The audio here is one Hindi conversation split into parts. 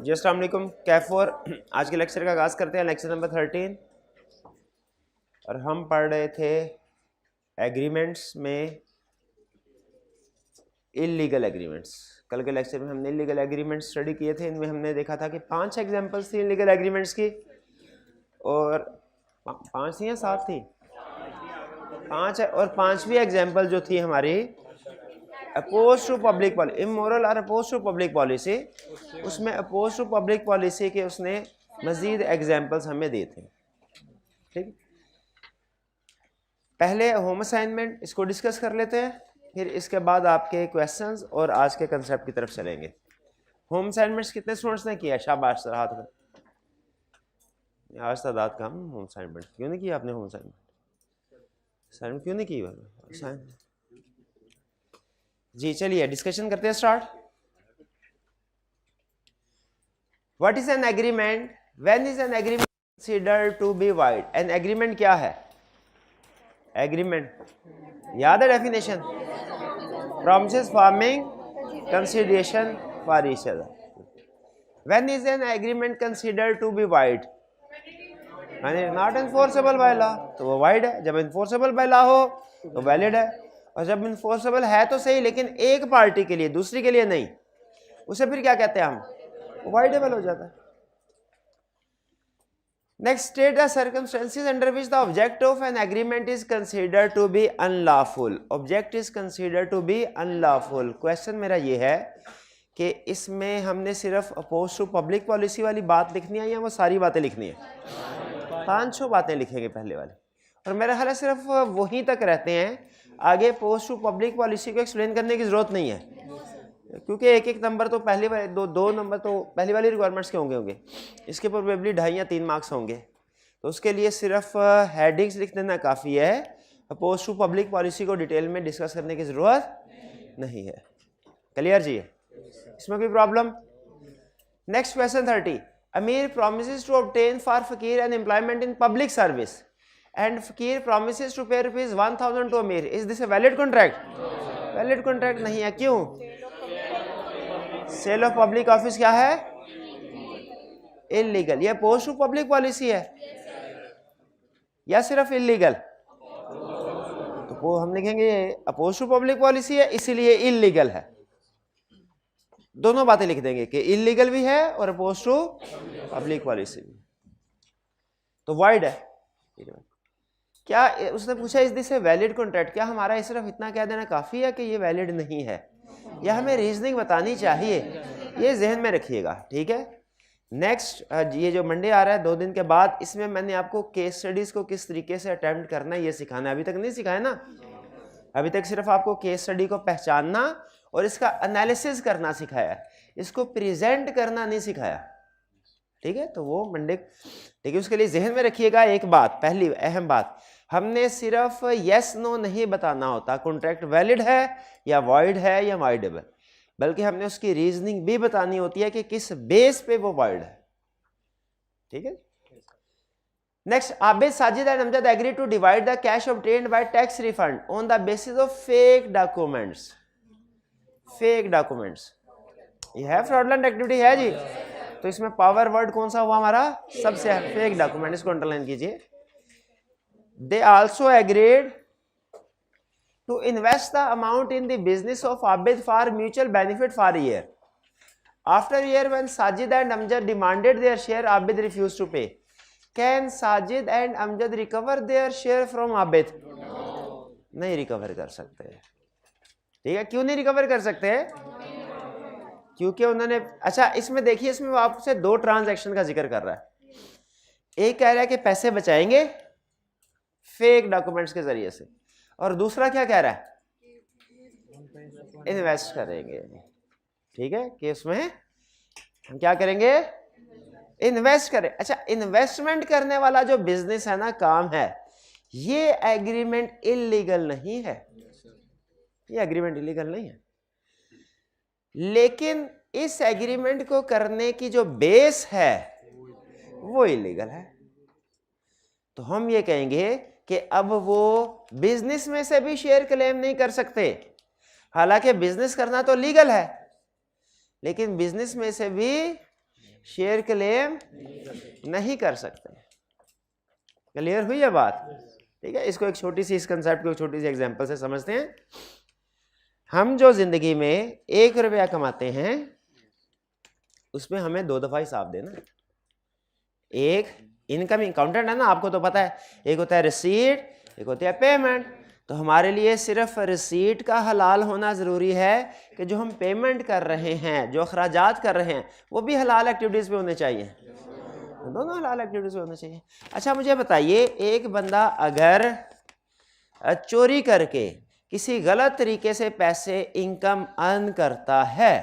जी अस्सलाम वालेकुम। कैफोर आज के लेक्चर का आगाज़ करते हैं। लेक्चर नंबर 13 और हम पढ़ रहे थे एग्रीमेंट्स में इलीगल एग्रीमेंट्स। कल के लेक्चर में हमने इलीगल एग्रीमेंट्स स्टडी किए थे। इनमें हमने देखा था कि 5 एग्जांपल्स थी इलीगल एग्रीमेंट्स की, और 5 थी या 7 थी? 5 है। और 5वीं एग्जांपल जो थी हमारी opposed to public policy, immoral और अपोज टू पब्लिक पॉलिसी, उसमें अपोज टू पब्लिक पॉलिसी के उसने मजीद एग्जांपल्स हमें दिए थे। ठीक, पहले होम असाइनमेंट इसको डिस्कस कर लेते हैं, फिर इसके बाद आपके क्वेश्चंस और आज के कंसेप्ट की तरफ चलेंगे। होम असाइनमेंट्स कितने स्टूडेंट्स ने किया? शाबाश, हाथ में। आज तादाद कम। होम असाइनमेंट क्यों नहीं किया आपने? होम असाइनमेंट क्यों नहीं की? जी चलिए डिस्कशन करते हैं, start. What is an agreement? When is an agreement considered to be void? An agreement क्या है? एग्रीमेंट याद है definition? Promises forming consideration for each other. When is an agreement considered to be void? Not enforceable by law, तो वो वाइड है। जब एनफोर्सेबल बाय लॉ हो तो वैलिड है, और जब इन्फोर्सेबल है तो सही लेकिन एक पार्टी के लिए, दूसरी के लिए नहीं, उसे फिर क्या कहते हैं हम? वाइडेबल हो जाता है। Next, state the circumstances under which the object of an agreement is considered to be unlawful. Object is considered to be unlawful. Question मेरा ये है कि इसमें हमने सिर्फ अपोज टू पब्लिक पॉलिसी वाली बात लिखनी है या वो सारी बातें लिखनी है? 500 बातें लिखेंगे पहले वाले, और मेरा ख्याल है सिर्फ वहीं तक रहते हैं, आगे अपोज टू पब्लिक पॉलिसी को एक्सप्लेन करने की जरूरत नहीं है, क्योंकि एक एक नंबर तो पहले वाले दो नंबर तो पहली वाली रिक्वायरमेंट्स के होंगे, इसके प्रोबेबली 2.5 या 3 मार्क्स होंगे, तो उसके लिए सिर्फ हेडिंग्स लिख देना काफ़ी है। अपोज टू पब्लिक पॉलिसी को डिटेल में डिस्कस करने की ज़रूरत नहीं है। क्लियर जी? इसमें कोई प्रॉब्लम? Next question 30। अमीर promises to obtain for फकीर an employment in public service and फकीर promises to pay ₹1,000 to अमीर. Is this a valid contract? Valid contract नहीं है। क्यों? सेल ऑफ पब्लिक ऑफिस क्या है? इलीगल। ये अपोज टू पब्लिक पॉलिसी है या सिर्फ इलीगल? तो हम लिखेंगे अपोज टू पब्लिक पॉलिसी है इसीलिए इलीगल है। दोनों बातें लिख देंगे कि इलीगल भी है और अपोज टू पब्लिक पॉलिसी भी। तो वाइड है। क्या उसने पूछा is this a valid contract? क्या हमारा ये सिर्फ इतना कह देना काफ़ी है कि ये वैलिड नहीं है, या हमें रीजनिंग बतानी चाहिए? ये जहन में रखिएगा, ठीक है। नेक्स्ट, ये जो मंडे आ रहा है 2 दिन के बाद, इसमें मैंने आपको केस स्टडीज़ को किस तरीके से अटेम्प्ट करना है ये सिखाना है। अभी तक नहीं सिखाया ना? अभी तक सिर्फ आपको केस स्टडी को पहचानना और इसका एनालिसिस करना सिखाया, इसको प्रेजेंट करना नहीं सिखाया, ठीक है। तो वो मंडे, देखिए उसके लिए जहन में रखिएगा एक बात, पहली अहम बात, हमने सिर्फ यस नो नहीं बताना होता कॉन्ट्रैक्ट वैलिड है या वॉइड है या वाइडेबल, बल्कि हमने उसकी रीजनिंग भी बतानी होती है कि किस बेस पे वो वॉइड है, ठीक है। Next, Abid, Sajid and Amjad agree to divide the cash obtained by tax refund on the basis of fake documents. Fake documents, ये है फ्रॉडलेंट एक्टिविटी है जी। तो इसमें पावर वर्ड कौन सा हुआ हमारा? सबसे है फेक डॉक्यूमेंट, इसको अंडरलाइन कीजिए। They also agreed to invest the amount in the business of Abid for mutual benefit for year. After year when Sajid and Amjad demanded their share, Abid refuse to pay. Can Sajid and Amjad recover their share from Abid? नहीं रिकवर कर सकते, ठीक है। क्यों नहीं रिकवर कर सकते? क्योंकि उन्होंने, अच्छा इसमें देखिए, इसमें वो आपसे 2 ट्रांजैक्शन का जिक्र कर रहा है। एक कह रहा है कि पैसे बचाएंगे फेक डॉक्यूमेंट्स के जरिए से, और दूसरा क्या कह रहा है? इन्वेस्ट करेंगे, ठीक है, कि उसमें हम क्या करेंगे? इन्वेस्ट करें। अच्छा, इन्वेस्टमेंट करने वाला जो बिजनेस है ना, काम है, ये एग्रीमेंट इलीगल नहीं है, ये एग्रीमेंट इलीगल नहीं है, लेकिन इस एग्रीमेंट को करने की जो बेस है वो इलीगल है। तो हम ये कहेंगे कि अब वो बिजनेस में से भी शेयर क्लेम नहीं कर सकते। हालांकि बिजनेस करना तो लीगल है, लेकिन बिजनेस में से भी शेयर क्लेम नहीं कर सकते। क्लियर हुई है बात? ठीक है, इसको एक छोटी सी, इस कंसेप्ट को एक छोटी सी एग्जांपल से समझते हैं। हम जो जिंदगी में 1 रुपया कमाते हैं उसमें हमें 2 दफा हिसाब देना। एक इनकमिंग अकाउंटेंट है ना, आपको तो पता है, एक होता है रिसीट, एक होता है पेमेंट। तो हमारे लिए सिर्फ रिसीट का हलाल होना ज़रूरी है कि जो हम पेमेंट कर रहे हैं, जो अखराजात कर रहे हैं, वो भी हलाल एक्टिविटीज़ पे होने चाहिए, दोनों हलाल एक्टिविटीज़ पे होने चाहिए। अच्छा मुझे बताइए, एक बंदा अगर चोरी करके किसी गलत तरीके से पैसे इनकम अर्न करता है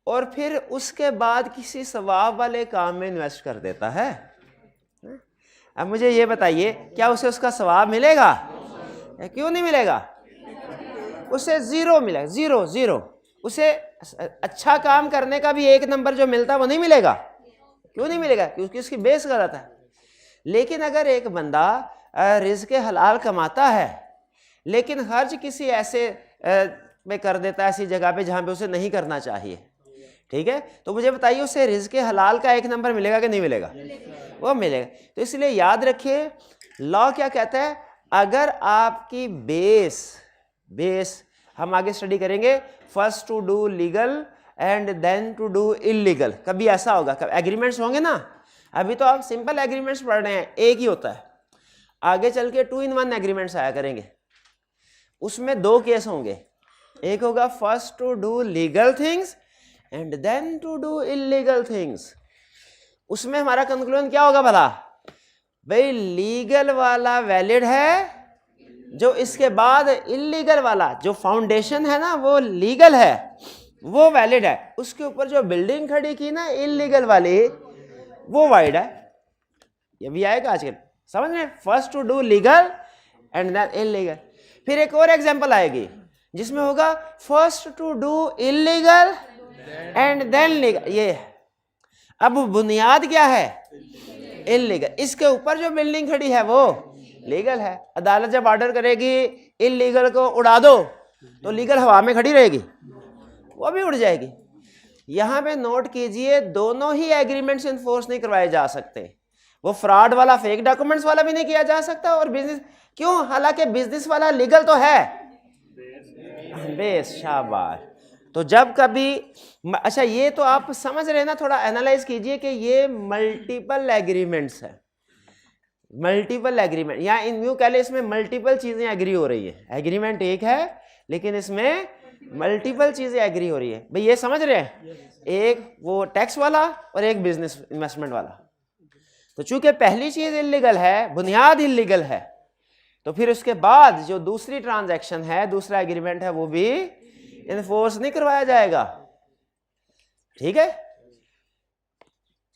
और फिर उसके बाद किसी सवाब वाले काम में इन्वेस्ट कर देता है, अब मुझे ये बताइए क्या उसे उसका सवाब मिलेगा? क्यों नहीं मिलेगा? उसे ज़ीरो मिलेगा, ज़ीरो। उसे अच्छा काम करने का भी 1 नंबर जो मिलता है वो नहीं मिलेगा। क्यों नहीं मिलेगा? क्योंकि उसकी बेस गलत है। लेकिन अगर एक बंदा रिज़्क़ हलाल कमाता है लेकिन खर्च किसी ऐसे में कर देता है, ऐसी जगह पे जहाँ पे उसे नहीं करना चाहिए, ठीक है, तो मुझे बताइए उसे रिज़्क़ हलाल का 1 नंबर मिलेगा कि नहीं मिलेगा? वो मिलेगा। तो इसलिए याद रखिए, लॉ क्या कहता है, अगर आपकी बेस हम आगे स्टडी करेंगे, first to do legal and then to do illegal. कभी ऐसा होगा, कभी एग्रीमेंट्स होंगे ना, अभी तो आप सिंपल एग्रीमेंट्स पढ़ रहे हैं, एक ही होता है, आगे चल के 2 in 1 एग्रीमेंट्स आया करेंगे, उसमें 2 केस होंगे, एक होगा first to do legal things and then to do illegal things. उसमें हमारा कंक्लूजन क्या होगा भला? भाई लीगल वाला वैलिड है, जो इसके बाद इलीगल वाला, जो फाउंडेशन है ना वो लीगल है, वो वैलिड है, उसके ऊपर जो बिल्डिंग खड़ी की ना इलीगल वाली, वो वाइड है। ये भी आएगा आजकल, समझ रहे? First to do legal and then illegal. फिर एक और एग्जांपल आएगी जिसमें होगा first to do illegal and then legal. ये अब बुनियाद क्या है? इलीगल। इसके ऊपर जो बिल्डिंग खड़ी है वो लीगल है। अदालत जब ऑर्डर करेगी इलीगल को उड़ा दो, तो लीगल हवा में खड़ी रहेगी, वो भी उड़ जाएगी। यहां पे नोट कीजिए, दोनों ही एग्रीमेंट्स इन्फोर्स नहीं करवाए जा सकते। वो फ्रॉड वाला, फेक डॉक्यूमेंट्स वाला भी नहीं किया जा सकता, और बिजनेस क्यों, हालांकि बिजनेस वाला लीगल तो है, बेस, शाबाश। तो जब कभी, अच्छा ये तो आप समझ रहे हैं ना, थोड़ा एनालाइज कीजिए कि ये मल्टीपल एग्रीमेंट्स है, मल्टीपल एग्रीमेंट, या इन न्यू कह ले इसमें मल्टीपल चीजें एग्री हो रही है। एग्रीमेंट एक है लेकिन इसमें मल्टीपल चीजें एग्री हो रही है। भाई ये समझ रहे हैं, एक वो टैक्स वाला और एक बिजनेस इन्वेस्टमेंट वाला। तो चूंकि पहली चीज इलीगल है, बुनियाद इलीगल है, तो फिर उसके बाद जो दूसरी ट्रांजैक्शन है, दूसरा एग्रीमेंट है, वो भी इन्फोर्स नहीं करवाया जाएगा, ठीक है।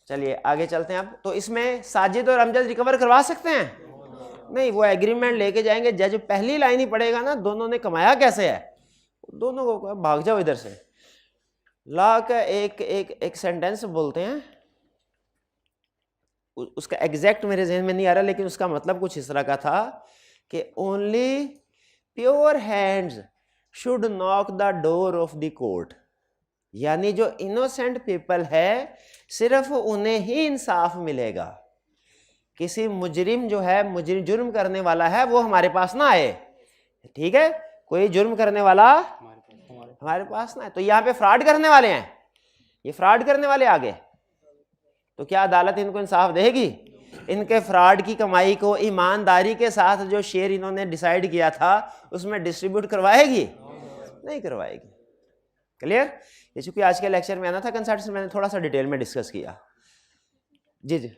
चलिए आगे चलते हैं अब। तो इसमें साजिद और अमजद रिकवर करवा सकते हैं? नहीं, वो एग्रीमेंट लेके जाएंगे, जज पहली लाइन ही पढ़ेगा ना, दोनों ने कमाया कैसे है, दोनों को भाग जाओ इधर से। लॉ का एक सेंटेंस बोलते हैं, उसका एग्जैक्ट मेरे जहन में नहीं आ रहा, लेकिन उसका मतलब कुछ इस तरह का था कि only pure hands should knock the door of the court, यानी जो इनोसेंट पीपल है सिर्फ उन्हें ही इंसाफ मिलेगा। किसी मुजरिम जो है, मुजरिम जुर्म करने वाला है, वो हमारे पास ना आए, ठीक है, कोई जुर्म करने वाला हमारे पास ना आए। तो यहाँ पे फ्रॉड करने वाले हैं, ये फ्रॉड करने वाले आगे, तो क्या अदालत इनको इंसाफ देगी? इनके फ्रॉड की कमाई को ईमानदारी के साथ जो शेयर इन्होंने डिसाइड किया था उसमें डिस्ट्रीब्यूट करवाएगी? नहीं करवाएगी। क्लियर? ये चूंकि आज के लेक्चर में आना था कंसेप्ट से, मैंने थोड़ा सा डिटेल में डिस्कस किया। जी जी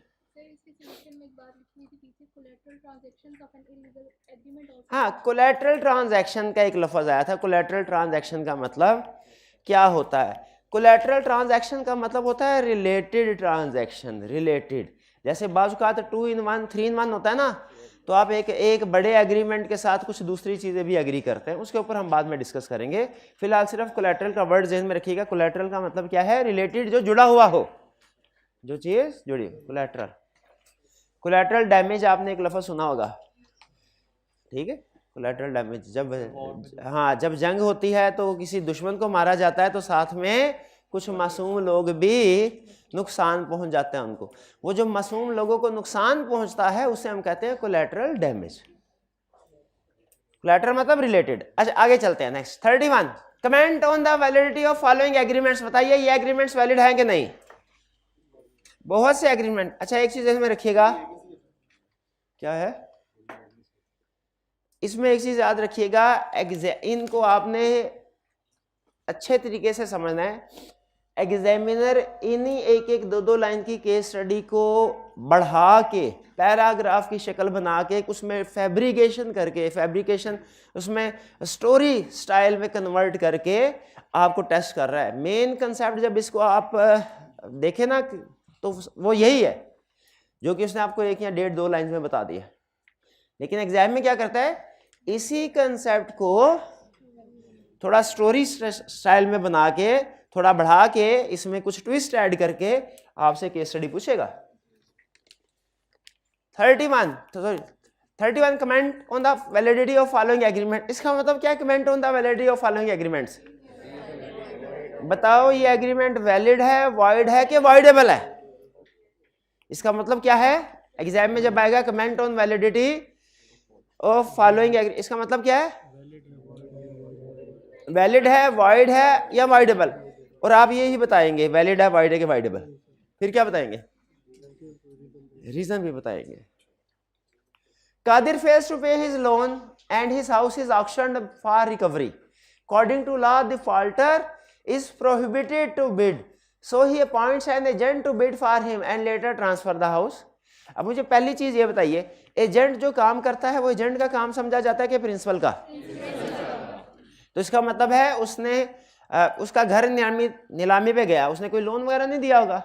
हाँ, कोलैटरल ट्रांजैक्शन का एक लफ्ज आया था। कोलैटरल ट्रांजैक्शन का मतलब क्या होता है? कोलैटरल ट्रांजैक्शन का मतलब होता है रिलेटेड ट्रांजैक्शन। रिलेटेड, जैसे बाजू का 2 in 1 3 in 1 होता है ना, तो आप एक बड़े एग्रीमेंट के साथ कुछ दूसरी चीजें भी एग्री करते हैं, उसके ऊपर हम बाद में डिस्कस करेंगे। फिलहाल सिर्फ कोलैटरल का वर्ड ज़हन में रखिएगा। कोलैटरल का मतलब क्या है? रिलेटेड, जो जुड़ा हुआ हो, जो चीज जुड़ी। कोलैटरल, कोलैटरल डैमेज आपने एक लफ्ज सुना होगा, ठीक है। कोलैटरल डैमेज, जब हाँ जब जंग होती है तो किसी दुश्मन को मारा जाता है तो साथ में कुछ मासूम लोग भी नुकसान पहुंच जाते हैं उनको। वो जो मासूम लोगों को नुकसान पहुंचता है उसे हम कहते हैं कोलैटरल डैमेज। कोलैटरल मतलब रिलेटेड। अच्छा आगे चलते हैं, next 31, comment on the validity of following agreements. बताइए ये एग्रीमेंट्स वैलिड हैं कि नहीं? बहुत से एग्रीमेंट। अच्छा एक चीज इसमें रखिएगा, क्या है इसमें, एक चीज याद रखिएगा, इनको आपने अच्छे तरीके से समझना है। एग्जामिनर इन्हीं एक एक दो दो लाइन की केस स्टडी को बढ़ा के पैराग्राफ की शक्ल बना के उसमें फैब्रिकेशन करके, फैब्रिकेशन उसमें स्टोरी स्टाइल में कन्वर्ट करके आपको टेस्ट कर रहा है। मेन कंसेप्ट जब इसको आप देखें ना तो वो यही है जो कि उसने आपको एक या डेढ़ दो लाइन में बता दिया। लेकिन एग्जाम में क्या करता है, इसी कंसेप्ट को थोड़ा स्टोरी स्टाइल में बना के, थोड़ा बढ़ा के, इसमें कुछ ट्विस्ट ऐड करके आपसे केस स्टडी पूछेगा। 31 comment on the validity of following agreement. इसका मतलब क्या है comment on the validity of following agreements? बताओ ये एग्रीमेंट वैलिड है, वॉइड है कि वॉइडेबल है? इसका मतलब क्या है, एग्जाम में जब आएगा comment on validity of following, इसका मतलब क्या है, वैलिड है, वॉइड है या वॉइडेबल? और आप ये ही बताएंगे वैलिड है, वॉइड है कि वॉइडेबल। फिर क्या बताएंगे, रीजन भी बताएंगे। Qadir fails to pay his loan and his house is auctioned for recovery. According to law defaulter is prohibited to bid, so he appoints an agent to bid for him and later transfer the house. अब मुझे पहली चीज ये बताइए, एजेंट जो काम करता है वो एजेंट का काम समझा जाता है कि प्रिंसिपल का? तो इसका मतलब है उसने उसका घर नीलामी पे गया, उसने कोई लोन वगैरह नहीं दिया होगा।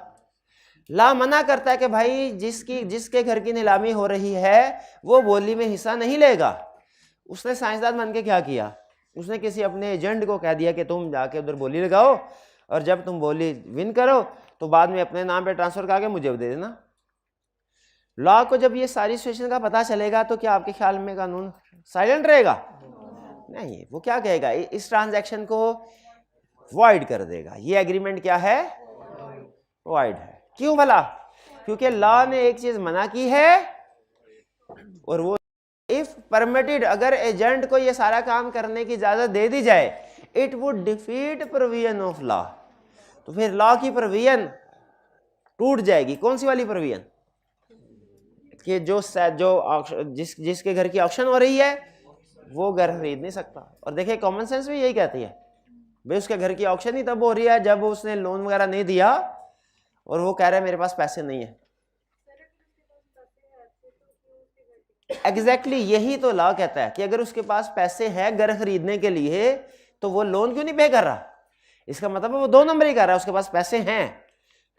ला मना करता है कि भाई जिसके घर की नीलामी हो रही है वो बोली में हिस्सा नहीं लेगा। उसने साइंसदान बन के क्या किया, उसने किसी अपने एजेंट को कह दिया कि तुम जाके उधर बोली लगाओ और जब तुम बोली विन करो तो बाद में अपने नाम पे ट्रांसफर करके मुझे दे देना। लॉ को जब ये सारी सिचुएशन का पता चलेगा तो क्या आपके ख्याल में कानून साइलेंट रहेगा? नहीं, वो क्या कहेगा, इस ट्रांजैक्शन को वॉइड कर देगा। ये एग्रीमेंट क्या है, वॉइड है। क्यों भला? क्योंकि लॉ ने एक चीज मना की है और वो इफ परमिटेड, अगर एजेंट को ये सारा काम करने की इजाजत दे दी जाए, it would defeat provision of law. तो फिर लॉ की प्रोविजन टूट जाएगी। कौन सी वाली प्रोविजन? कि जिसके घर की ऑक्शन हो रही है वो घर खरीद नहीं सकता। और देखिए कॉमन सेंस भी यही कहती है, भाई उसके घर की ऑक्शन ही तब हो रही है जब उसने लोन वगैरह नहीं दिया और वो कह रहा है मेरे पास पैसे नहीं है। एग्जैक्टली यही तो लॉ कहता है कि अगर उसके पास पैसे हैं घर खरीदने के लिए तो वो लोन क्यों नहीं पे कर रहा। इसका मतलब है वो दो नंबर ही कर रहा है, उसके पास पैसे हैं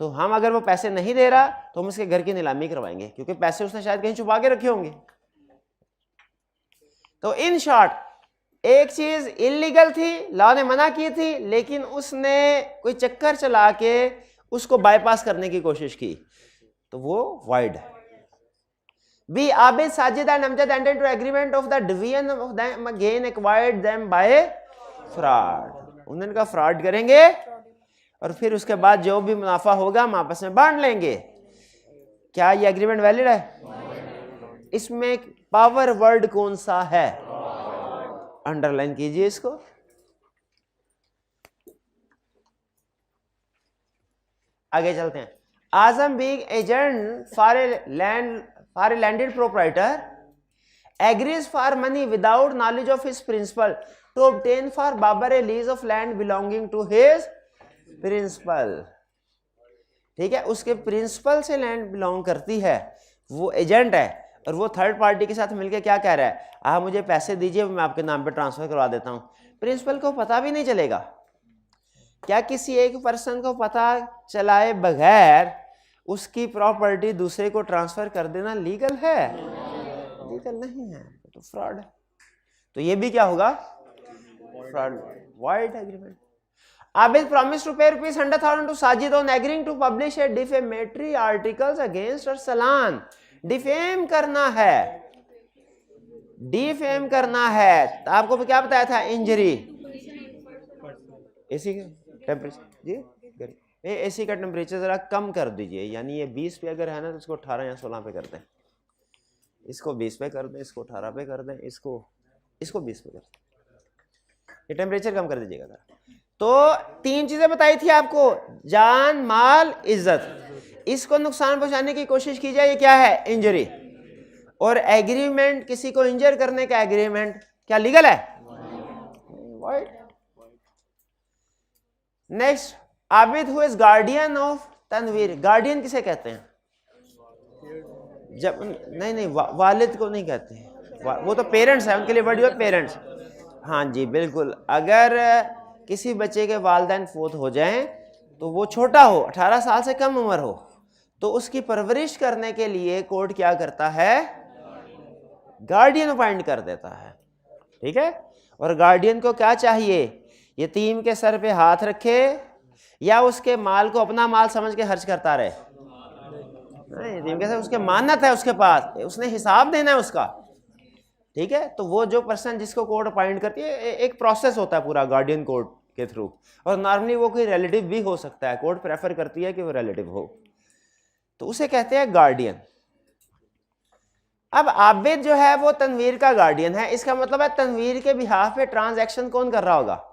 तो हम अगर वो पैसे नहीं दे रहा तो हम उसके घर की नीलामी करवाएंगे क्योंकि पैसे उसने शायद कहीं छुपा के रखे होंगे। तो इन शॉर्ट एक चीज इलीगल थी, लॉ ने मना की थी, लेकिन उसने कोई चक्कर चला के उसको बाईपास करने की कोशिश की तो वो वॉइड है। B Abid Sajid and Amjad entered to agreement of the division of them again acquired them by fraud. उन्होंने कहा फ्रॉड करेंगे और फिर उसके बाद जो भी मुनाफा होगा हम आपस में बांट लेंगे। क्या ये एग्रीमेंट वैलिड है? इसमें पावर वर्ड कौन सा है, अंडरलाइन कीजिए इसको। आगे चलते हैं। Azam being agent for a landed proprietor agrees for money without knowledge of his principal to obtain for Babar a lease of land belonging to his principal. ठीक है, उसके प्रिंसिपल से लैंड बिलोंग करती है, वो एजेंट है और वो थर्ड पार्टी के साथ मिलकर क्या कह रहा है, आप मुझे पैसे दीजिए मैं आपके नाम पे ट्रांसफर करवा देता हूं। प्रिंसिपल को पता भी नहीं चलेगा। क्या किसी एक पर्सन को पता चलाए बगैर उसकी प्रॉपर्टी दूसरे को ट्रांसफर कर देना लीगल है? लीगल नहीं है, तो फ्रॉड है। तो ये भी क्या होगा, fraud, void agreement. Abid promised to pay rupees 100,000 to Sajid on agreeing to publish a defamatory articles against Arsalan. Defame करना है, डिफेम करना है। तो आपको क्या बताया था, इंजरी, एसी टेम्परेचर जी, ये एसी का टेम्परेचर ज़रा कम कर दीजिए, यानी ये 20 पे अगर है ना तो इसको 18 या 16 पे कर दें, इसको 20 पे कर दें, इसको 18 पे कर दें, इसको 20 पे कर दें, ये टेम्परेचर कम कर दीजिएगा ज़रा। तो 3 चीज़ें बताई थी आपको, जान, माल, इज्जत। इसको नुकसान पहुंचाने की कोशिश की जाए, ये क्या है? इंजरी। और एग्रीमेंट, किसी को इंजर करने का एग्रीमेंट क्या लीगल है? Void. Next, Abid who is guardian of Tanvir. Guardian किसे कहते हैं? जब नहीं वालिद को नहीं कहते हैं, वो तो पेरेंट्स है, उनके लिए वर्ड है पेरेंट्स। हाँ जी बिल्कुल। अगर किसी बच्चे के वालिदैन फोत हो जाएं तो वो छोटा हो, 18 साल से कम उम्र हो, तो उसकी परवरिश करने के लिए कोर्ट क्या करता है? गार्डियन अपॉइंट कर देता है। ठीक है। और गार्डियन को क्या चाहिए? यतीम के सर पे हाथ रखे या उसके माल को अपना माल समझ के खर्च करता रहे? नहीं, यतीम के सर उसके मानत है, उसके पास उसने हिसाब देना है उसका। ठीक है। तो वो जो पर्सन जिसको कोर्ट अपॉइंट करती है, एक प्रोसेस होता है पूरा गार्डियन कोर्ट के थ्रू, और नॉर्मली वो कोई रिलेटिव भी हो सकता है, कोर्ट प्रेफर करती है कि वो रिलेटिव हो, तो उसे कहते हैं गार्डियन। अब आबिद जो है वो तनवीर का गार्डियन है, इसका मतलब है तनवीर के बिहाफ पे ट्रांजैक्शन कौन कर रहा होगा?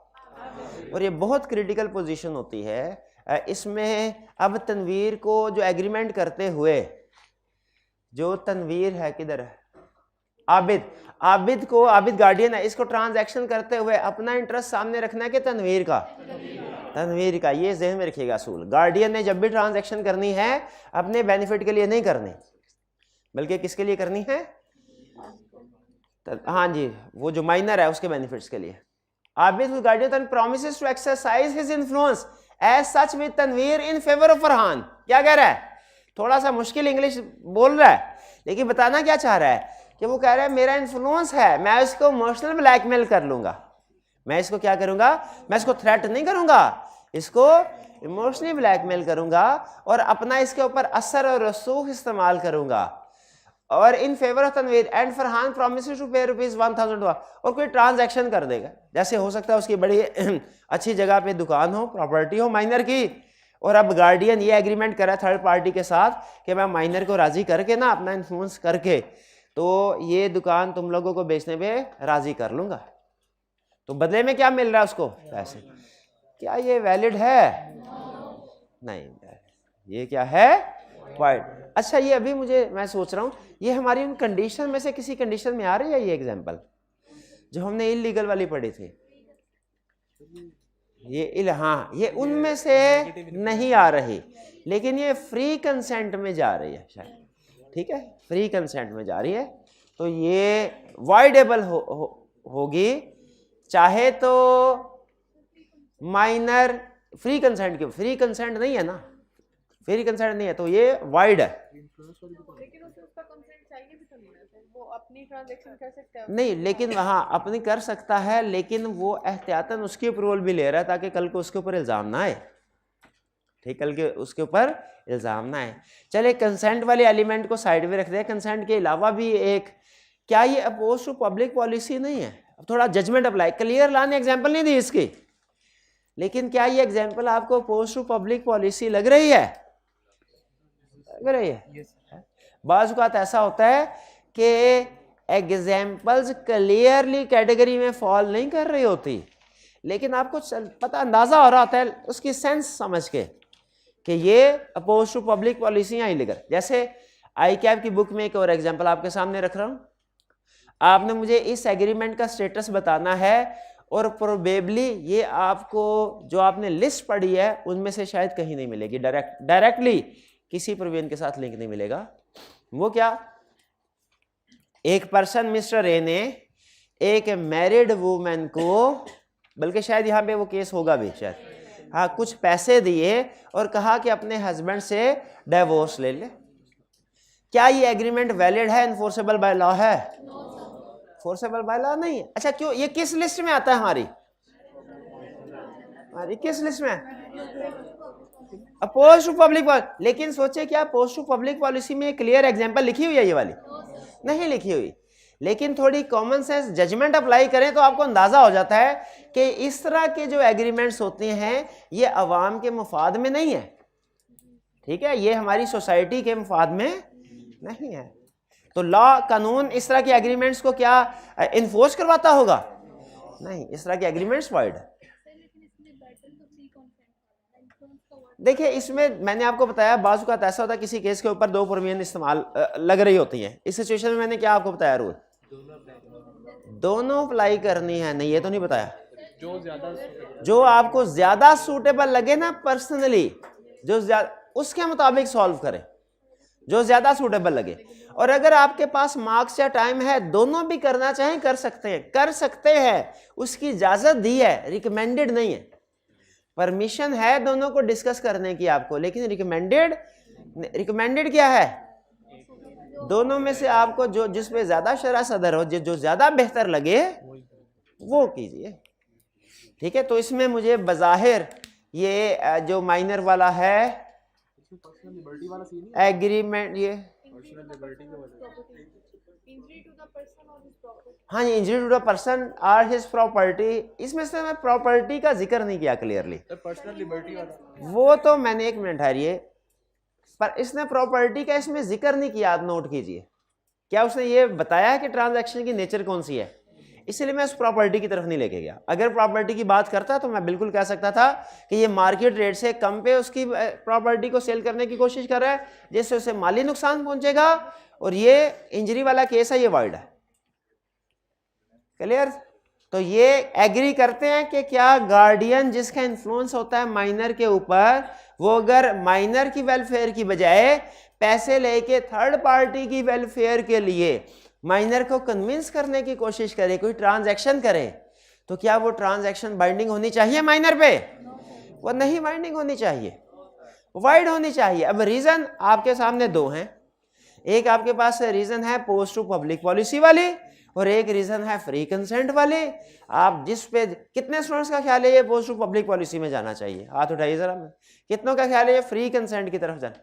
और ये बहुत क्रिटिकल पोजीशन होती है इसमें। अब तनवीर को जो एग्रीमेंट करते हुए, जो तनवीर है किधर है? आबिद गार्डियन है, इसको ट्रांजैक्शन करते हुए अपना इंटरेस्ट सामने रखना है कि तनवीर का? तनवीर का। ये ज़हन में रखिएगा असूल। गार्डियन ने जब भी ट्रांजैक्शन करनी है अपने बेनिफिट के लिए नहीं करनी, बल्कि किसके लिए करनी है? हाँ जी, वो जो माइनर है उसके बेनिफिट्स के लिए। Abid guardian promises to exercise his influence as such with Tanvir in favour of Farhan. क्या कह रहा है? थोड़ा सा मुश्किल इंग्लिश बोल रहा है, लेकिन बताना क्या चाह रहा है कि वो कह रहा है मेरा इन्फ्लुएंस है, मैं इसको इमोशनल ब्लैकमेल कर लूंगा। मैं इसको क्या करूंगा? मैं इसको थ्रेट नहीं करूंगा, इसको इमोशनली ब्लैकमेल करूंगा और अपना इसके ऊपर असर और रसूख इस्तेमाल करूंगा। और in favour of Tanvir and Farhan promises to pay ₹1000 और कोई ट्रांजैक्शन कर देगा। जैसे हो सकता है उसकी बड़ी अच्छी जगह पे दुकान हो, प्रॉपर्टी हो माइनर की, और अब गार्डियन ये एग्रीमेंट करा थर्ड पार्टी के साथ कि मैं माइनर को राजी करके ना, अपना इन्फ्लुएंस करके, तो ये दुकान तुम लोगों को बेचने पे राजी कर लूंगा। तो बदले में क्या मिल रहा है उसको? पैसे। क्या ये वैलिड है? नहीं, ये क्या है? वाइड। अच्छा, ये अभी मैं सोच रहा हूँ ये हमारी उन कंडीशन में से किसी कंडीशन में आ रही है ये एग्जांपल जो हमने इलीगल वाली पढ़ी थी? हाँ, ये उनमें से नहीं आ रही, लेकिन ये फ्री कंसेंट में जा रही है शायद। ठीक है, फ्री कंसेंट में जा रही है, तो ये वाइडेबल होगी, चाहे तो माइनर फ्री कंसेंट की, फ्री कंसेंट नहीं है ना, फ्री कंसेंट नहीं है तो ये वाइड है। लेकिन उसे उसका कंसेंट चाहिए भी तो नहीं ना, वो अपनी ट्रांजैक्शन कर सकता है। नहीं, लेकिन हाँ अपनी कर सकता है, लेकिन वो एहतियातन उसकी अप्रूवल भी ले रहा है ताकि कल को उसके ऊपर इल्ज़ाम ना आए। ठीक, कल के उसके ऊपर इल्ज़ाम ना आए। चले कंसेंट वाले एलिमेंट को साइड में रख दे। कंसेंट के अलावा भी एक, क्या ये अपोज टू पब्लिक पॉलिसी नहीं है? अब थोड़ा जजमेंट अप्लाई, क्लियर ला ने एग्जाम्पल नहीं दी इसकी, लेकिन क्या ये एग्जाम्पल आपको अपोज टू पब्लिक पॉलिसी लग रही है? लग रही है। बाज़ औक़ात ऐसा होता है कि एग्जाम्पल्स क्लियरली कैटेगरी में फॉल नहीं कर रही होती, लेकिन आपको पता अंदाजा हो रहा होता है उसकी सेंस समझ के कि ये अपोज टू पब्लिक पॉलिसी या इलीगल। जैसे ICAP की बुक में एक और एग्जाम्पल आपके सामने रख रहा हूँ। आपने मुझे इस एग्रीमेंट का स्टेटस बताना है, और प्रोबेबली ये आपको जो आपने लिस्ट पढ़ी है उनमें से शायद कहीं नहीं मिलेगी, डायरेक्टली किसी प्रोविजन के साथ लिंक नहीं मिलेगा। वो क्या? एक पर्सन मिस्टर ए ने एक मैरिड वुमेन को, बल्कि शायद यहाँ पे वो केस होगा भी शायद, हाँ, कुछ पैसे दिए और कहा कि अपने हस्बैंड से डिवोर्स ले ले। क्या ये एग्रीमेंट वैलिड है, इन्फोर्सेबल बाय लॉ है? फोर्सेबल बाय लॉ नहीं है। अच्छा, क्यों? ये किस लिस्ट में आता है हमारी किस लिस्ट में? Opposed to public policy. लेकिन सोचे क्या अपोज टू पब्लिक पॉलिसी में क्लियर एग्जांपल लिखी हुई है? ये वाली नहीं लिखी हुई। लेकिन थोड़ी कॉमन सेंस जजमेंट अप्लाई करें तो आपको अंदाजा हो जाता है कि इस तरह के जो एग्रीमेंट्स होते हैं ये अवाम के मुफाद में नहीं है, ठीक है, ये हमारी सोसाइटी के मुफाद में नहीं है। तो लॉ कानून इस तरह के एग्रीमेंट्स को क्या इन्फोर्स करवाता होगा? नहीं, इस तरह के एग्रीमेंट्स वॉइड है। देखिए इसमें मैंने आपको बताया बाज़ औक़ात ऐसा होता है किसी केस के ऊपर 2 प्रोविजन इस्तेमाल लग रही होती हैं। इस सिचुएशन में मैंने क्या आपको बताया रूल? दोनों अप्लाई करनी है। नहीं, ये तो नहीं बताया। जो आपको ज्यादा सूटेबल लगे ना पर्सनली, जो उसके मुताबिक सॉल्व करें, जो ज्यादा सूटेबल लगे। और अगर आपके पास मार्क्स या टाइम है, दोनों भी करना चाहें कर सकते हैं, कर सकते हैं, उसकी इजाजत दी है, रिकमेंडेड नहीं है। परमिशन है दोनों को डिस्कस करने की आपको, लेकिन रिकमेंडेड क्या है? दोनों में से आपको जो जिसमें ज्यादा शरह सदर हो, जो ज्यादा बेहतर लगे वो कीजिए, ठीक है। तो इसमें मुझे बज़ाहिर ये जो माइनर वाला है एग्रीमेंट, ये हाँ जी, इंजरी टू द पर्सन और हिज प्रॉपर्टी, इसमें से मैं प्रॉपर्टी का जिक्र नहीं किया क्लियरली, पर्सनल लिबर्टी वाला वो तो मैंने, एक मिनट ठहरिए, पर इसने प्रॉपर्टी का इसमें जिक्र नहीं किया। नोट कीजिए, क्या उसने ये बताया है कि ट्रांजैक्शन की नेचर कौन सी है? इसलिए मैं उस प्रॉपर्टी की तरफ नहीं लेके गया। अगर प्रॉपर्टी की बात करता तो मैं बिल्कुल कह सकता था कि ये मार्केट रेट से कम पे उसकी प्रॉपर्टी को सेल करने की कोशिश कर रहा है, जिससे उसे माली नुकसान पहुंचेगा, और ये इंजरी वाला केस है, ये वाइड है। क्लियर? तो ये एग्री करते हैं कि क्या गार्डियन जिसका इन्फ्लुएंस होता है माइनर के ऊपर, वो अगर माइनर की वेलफेयर की बजाय पैसे लेके थर्ड पार्टी की वेलफेयर के लिए माइनर को कन्विंस करने की कोशिश करे, कोई ट्रांजैक्शन करे, तो क्या वो ट्रांजैक्शन बाइंडिंग होनी चाहिए माइनर पे? वो नहीं बाइंडिंग होनी चाहिए, वाइड होनी चाहिए। अब रीजन आपके सामने दो हैं, एक आपके पास रीजन है पोस्ट टू पब्लिक पॉलिसी वाली, और एक रीजन है फ्री कंसेंट वाले। आप जिस पे कितने स्टूडेंट्स का ख्याल है ये पोस्ट टू पब्लिक पॉलिसी में जाना चाहिए? हाथ उठाइए जरा। कितनों का ख्याल है ये फ्री कंसेंट की तरफ जाना?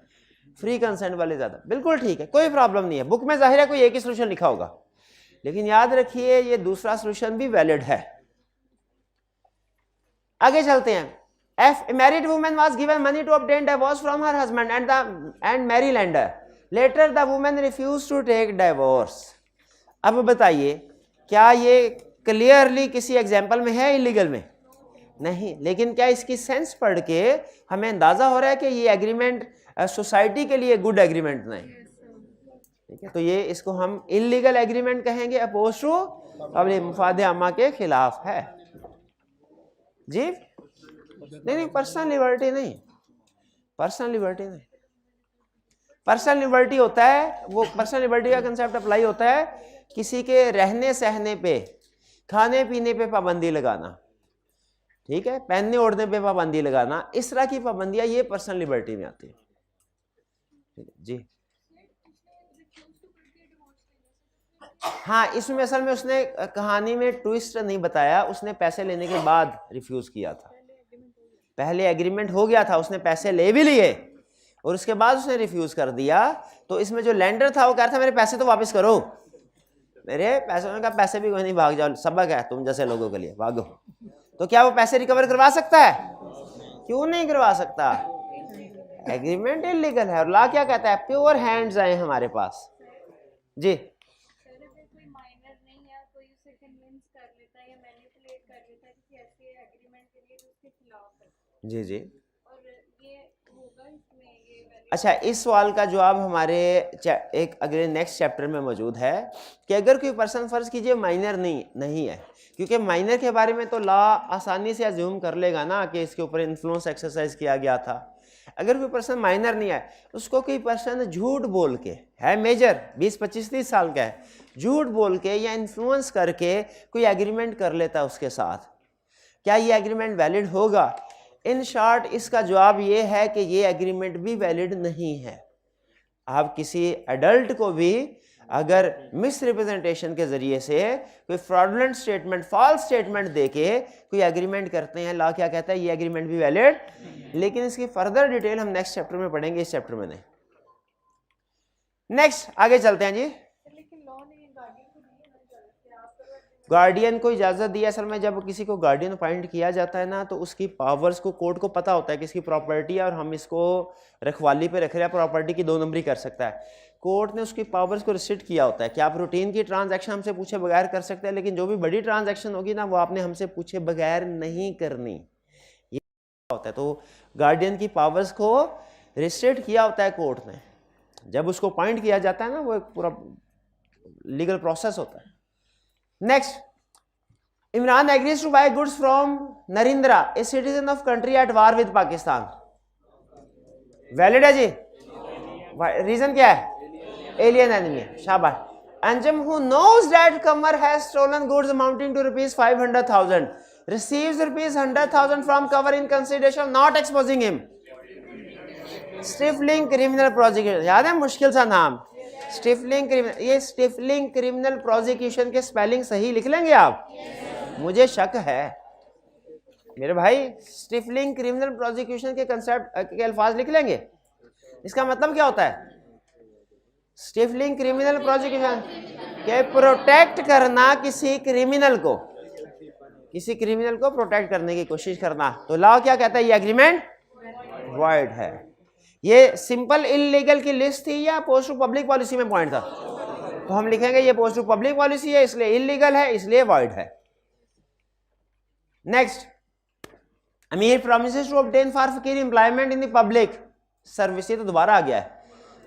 फ्री कंसेंट वाले ज्यादा, बिल्कुल ठीक है, कोई प्रॉब्लम नहीं है। बुक में जाहिर है कोई एक ही सोल्यूशन लिखा होगा, लेकिन याद रखिए ये दूसरा सोल्यूशन भी वैलिड है। आगे चलते हैं। If a married woman was given money to obtain divorce from her husband and marry lender, later the woman refused to take divorce. अब बताइए क्या ये क्लियरली किसी एग्जाम्पल में है इलीगल में? नहीं, लेकिन क्या इसकी सेंस पढ़ के हमें अंदाजा हो रहा है कि ये एग्रीमेंट सोसाइटी के लिए गुड एग्रीमेंट नहीं, ठीक है। तो ये इसको हम इलीगल एग्रीमेंट कहेंगे, अपोज टू पब्लिक मुफाद आमा के खिलाफ है जी। नहीं, पर्सनल लिबर्टी नहीं, पर्सनल लिबर्टी नहीं। पर्सनल लिबर्टी होता है, वो पर्सनल लिबर्टी का कंसेप्ट अप्लाई होता है किसी के रहने सहने पे, खाने पीने पे पाबंदी लगाना, ठीक है, पहनने ओढ़ने पे पाबंदी लगाना, इस तरह की पाबंदियां ये पर्सनल लिबर्टी में आती है जी। हाँ, इसमें असल में उसने कहानी में ट्विस्ट नहीं बताया, उसने पैसे लेने के बाद रिफ्यूज किया था। पहले एग्रीमेंट हो गया था, उसने पैसे ले भी लिए और उसके बाद उसने रिफ्यूज कर दिया। तो इसमें जो लैंडर था वो कह रहा था मेरे पैसे तो वापस करो, मेरे पैसों का पैसे भी कोई नहीं, भाग जाओ, सबक है तुम जैसे लोगों के लिए, भागो। तो क्या वो पैसे रिकवर करवा सकता है? क्यों नहीं करवा सकता? एग्रीमेंट इलीगल है। और लॉ क्या कहता है? प्योर हैंड्स आए हमारे पास जी। जी जी। अच्छा, इस सवाल का जवाब हमारे एक अगले नेक्स्ट चैप्टर में मौजूद है कि अगर कोई पर्सन फर्ज कीजिए माइनर नहीं है, क्योंकि माइनर के बारे में तो लॉ आसानी से अज्यूम कर लेगा ना कि इसके ऊपर इन्फ्लुएंस एक्सरसाइज किया गया था। अगर कोई पर्सन माइनर नहीं है, उसको कोई पर्सन झूठ बोल के है, मेजर 20, 25, 30 साल का है, झूठ बोल के या इन्फ्लुएंस करके कोई एग्रीमेंट कर लेता है उसके साथ, क्या ये एग्रीमेंट वैलिड होगा? इन शॉर्ट इसका जवाब ये है कि ये एग्रीमेंट भी वैलिड नहीं है। आप किसी एडल्ट को भी अगर मिस रिप्रेजेंटेशन के जरिए से कोई फ्रॉडुलेंट स्टेटमेंट, फॉल्स स्टेटमेंट देके कोई एग्रीमेंट करते हैं, लॉ क्या कहता है? ये एग्रीमेंट भी वैलिड, लेकिन इसकी फर्दर डिटेल हम नेक्स्ट चैप्टर में पढ़ेंगे, इस चैप्टर में नहीं। नेक्स्ट आगे चलते हैं जी। गार्डियन को इजाज़त दी। असल में जब किसी को गार्डियन अपॉइंट किया जाता है ना, तो उसकी पावर्स को कोर्ट को पता होता है कि इसकी प्रॉपर्टी है और हम इसको रखवाली पे रख रहे हैं, प्रॉपर्टी की 2 नंबरी कर सकता है। कोर्ट ने उसकी पावर्स को रिस्ट्रिक्ट किया होता है कि आप रूटीन की ट्रांजैक्शन हमसे पूछे बगैर कर सकते हैं, लेकिन जो भी बड़ी ट्रांजैक्शन होगी ना, वो आपने हमसे पूछे बगैर नहीं करनी, ये होता है। तो गार्डियन की पावर्स को रिस्ट्रिक्ट किया होता है कोर्ट ने। जब उसको अपॉइंट किया जाता है ना, वो एक पूरा लीगल प्रोसेस होता है। Next, Imran agrees to buy goods from Narendra, a citizen of country at war with Pakistan. Valid है जी? रीजन क्या है? Alien enemy. शाबाश। Anjum who knows that Qamar has stolen goods amounting to ₹500,000 receives ₹100,000 from cover in consideration of not exposing him. Stifling criminal prosecution, याद है मुश्किल सा नाम, स्टिफलिंग क्रिमिनल। ये स्टिफलिंग क्रिमिनल प्रोसिक्यूशन के स्पेलिंग सही लिख लेंगे आप? मुझे शक है मेरे भाई। स्टिफलिंग क्रिमिनल प्रोसिक्यूशन के कंसेप्ट के अल्फाज लिख लेंगे? इसका मतलब क्या होता है? स्टिफलिंग क्रिमिनल प्रोसिक्यूशन के प्रोटेक्ट करना किसी क्रिमिनल को, किसी क्रिमिनल को प्रोटेक्ट करने की कोशिश करना। तो लॉ क्या कहता है? ये एग्रीमेंट वॉइड है। ये सिंपल इलीगल की लिस्ट थी या पोस्ट टू पब्लिक पॉलिसी में पॉइंट था? तो हम लिखेंगे ये पोस्ट टू पब्लिक पॉलिसी है, इसलिए इलीगल है, इसलिए वॉइड है। नेक्स्ट, अमीर प्रॉमिसेस टू ऑब्टेन फॉर फकीर employment in the public service, ये तो दोबारा आ गया है।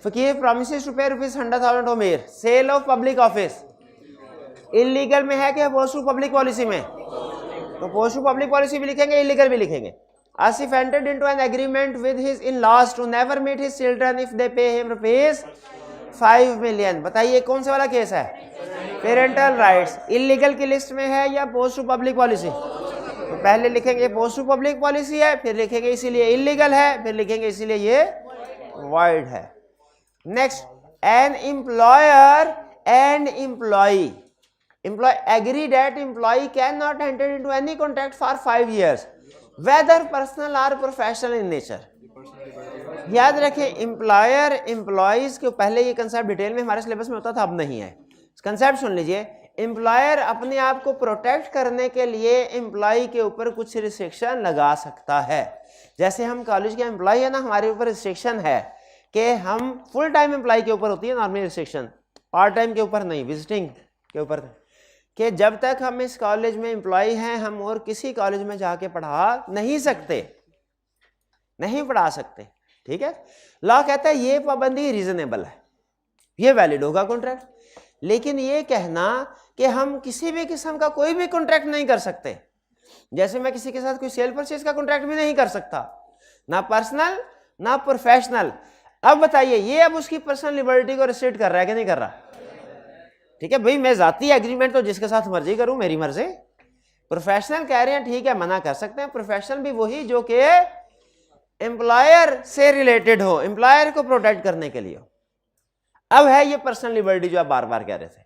फकीर प्रॉमिसेस टू पे ₹100,000 to Amir, sale of public office, illegal में है कि पोस्ट टू पब्लिक पॉलिसी में? तो पोस्ट टू पब्लिक पॉलिसी भी लिखेंगे, इलीगल भी लिखेंगे। Asif entered into an agreement with his in-laws to never meet his children if they pay him ₹5 million। बताइए कौन से वाला केस है? Parental rights. इलीगल की लिस्ट में है या पोस्ट टू पब्लिक पॉलिसी? तो पहले लिखेंगे पोस्ट टू पब्लिक पॉलिसी है, फिर लिखेंगे इसीलिए इलीगल है, फिर लिखेंगे इसीलिए ये वॉइड है। Next, an employer and employee agree that employee cannot enter into any contract for 5 years whether personal or professional in nature। याद रखें, एम्प्लॉयर एम्प्लॉइज के पहले ये कंसेप्ट डिटेल में हमारे सिलेबस में होता था, अब नहीं है। कंसेप्ट सुन लीजिए। एम्प्लॉयर अपने आप को प्रोटेक्ट करने के लिए एम्प्लॉय के ऊपर कुछ रिस्ट्रिक्शन लगा सकता है। जैसे हम कॉलेज के एम्प्लॉय है ना, हमारे ऊपर रिस्ट्रिक्शन है कि हम फुल टाइम एम्प्लॉय के ऊपर होती है नॉर्मल रिस्ट्रिक्शन, पार्ट टाइम के ऊपर नहीं, विजिटिंग के ऊपर, कि जब तक हम इस कॉलेज में एम्प्लॉय हैं हम और किसी कॉलेज में जाके पढ़ा नहीं सकते, नहीं पढ़ा सकते। ठीक है, लॉ कहता है ये पाबंदी रीजनेबल है, ये वैलिड होगा कॉन्ट्रैक्ट। लेकिन ये कहना कि हम किसी भी किस्म का कोई भी कॉन्ट्रैक्ट नहीं कर सकते, जैसे मैं किसी के साथ कोई सेल परचेज का कॉन्ट्रैक्ट भी नहीं कर सकता, ना पर्सनल ना प्रोफेशनल। अब बताइए, ये अब उसकी पर्सनल लिबर्टी को रिस्ट्रिक्ट कर रहा है कि नहीं कर रहा? ठीक है भाई, मैं जाती एग्रीमेंट तो जिसके साथ मर्जी करूं, मेरी मर्जी। प्रोफेशनल कह रहे हैं, ठीक है, मना कर सकते हैं। प्रोफेशनल भी वही जो कि एम्प्लॉयर से रिलेटेड हो, एम्प्लॉयर को प्रोटेक्ट करने के लिए हो। अब है ये पर्सनल लिबर्टी जो आप बार बार कह रहे थे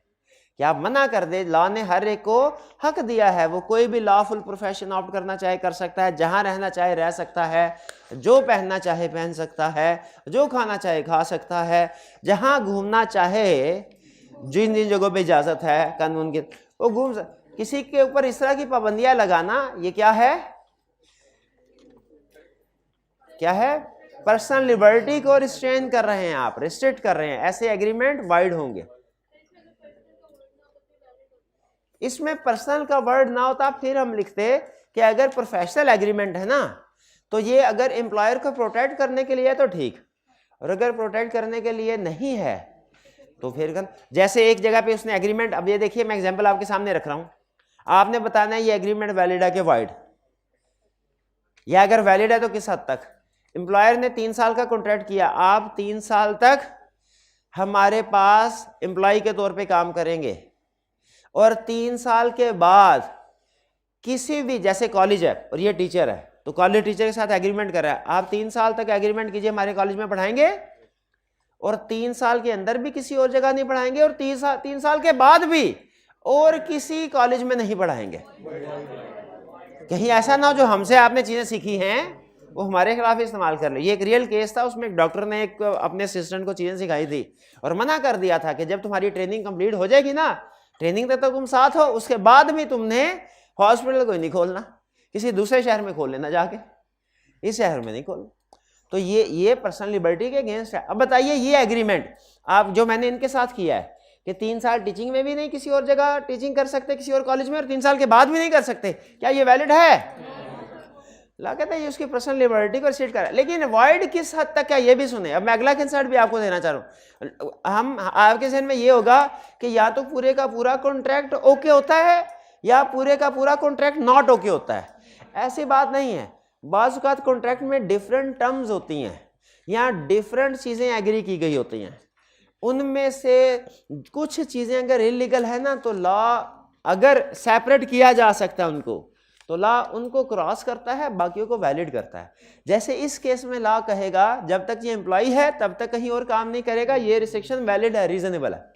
कि आप मना कर दे। लॉ ने हर एक को हक दिया है, वो कोई भी लॉफुल प्रोफेशन ऑप्ट करना चाहे कर सकता है, जहां रहना चाहे रह सकता है, जो पहनना चाहे पहन सकता है, जो खाना चाहे खा सकता है, जहां घूमना चाहे जिन जिन जगहों पे इजाजत है कानून की वो घूम सकता। किसी के ऊपर इस तरह की पाबंदियां लगाना, ये क्या है? क्या है? पर्सनल लिबर्टी को रिस्ट्रेन कर रहे हैं आप, रिस्ट्रिक्ट कर रहे हैं। ऐसे एग्रीमेंट वाइड होंगे। इसमें पर्सनल का वर्ड ना होता फिर हम लिखते कि अगर प्रोफेशनल एग्रीमेंट है ना, तो ये अगर एम्प्लॉयर को प्रोटेक्ट करने के लिए है तो ठीक, और अगर प्रोटेक्ट करने के लिए नहीं है तो फिर जैसे एक जगह पे उसने एग्रीमेंट, अब ये देखिए मैं एग्जांपल आपके सामने रख रहा हूं, आपने बताना है ये एग्रीमेंट वैलिड है कि वाइड, या अगर वैलिड है तो किस हद तक। एम्प्लॉयर ने 3 साल का कॉन्ट्रैक्ट किया, आप 3 साल तक हमारे पास एम्प्लॉय के तौर पे काम करेंगे, और 3 साल के बाद किसी भी, जैसे कॉलेज है और ये टीचर है, तो कॉलेज टीचर के साथ एग्रीमेंट कर रहा है, आप 3 साल तक एग्रीमेंट कीजिए हमारे कॉलेज में पढ़ाएंगे, और 3 साल के अंदर भी किसी और जगह नहीं पढ़ाएंगे, और 3 साल के बाद भी और किसी कॉलेज में नहीं पढ़ाएंगे। कहीं ऐसा ना हो जो हमसे आपने चीजें सीखी हैं वो हमारे खिलाफ इस्तेमाल कर ले। ये एक रियल केस था, उसमें एक डॉक्टर ने एक अपने असिस्टेंट को चीजें सिखाई थी और मना कर दिया था कि जब तुम्हारी ट्रेनिंग कंप्लीट हो जाएगी ना, ट्रेनिंग तक तो तुम साथ हो, उसके बाद भी तुमने हॉस्पिटल कोई नहीं खोलना, किसी दूसरे शहर में खोल लेना जाके, इस शहर में नहीं खोलना। तो ये पर्सनल लिबर्टी के अगेंस्ट है। अब बताइए ये एग्रीमेंट आप जो मैंने इनके साथ किया है कि 3 साल टीचिंग में भी नहीं किसी और जगह टीचिंग कर सकते किसी और कॉलेज में, और 3 साल के बाद भी नहीं कर सकते, क्या ये वैलिड है? ला कहते हैं ये उसकी पर्सनल लिबर्टी को रिस्ट्रिक्ट कर रहा है। लेकिन वॉइड किस हद तक है ये भी सुने। अब मैं अगला कंसर्ट भी आपको देना चाह रहा हूँ। हम आपके जहन में ये होगा कि या तो पूरे का पूरा कॉन्ट्रैक्ट ओके होता है या पूरे का पूरा कॉन्ट्रैक्ट नॉट ओके होता है। ऐसी बात नहीं है। बाज़ औक़ात कॉन्ट्रैक्ट में डिफरेंट टर्म्स होती हैं या डिफरेंट चीज़ें एग्री की गई होती हैं, उनमें से कुछ चीज़ें अगर इलीगल है ना तो लॉ अगर सेपरेट किया जा सकता है उनको, तो लॉ उनको क्रॉस करता है, बाकियों को वैलिड करता है। जैसे इस केस में लॉ कहेगा जब तक ये एम्प्लॉय है तब तक कहीं और काम नहीं करेगा, ये रिस्ट्रिक्शन वैलिड है, रीजनेबल है।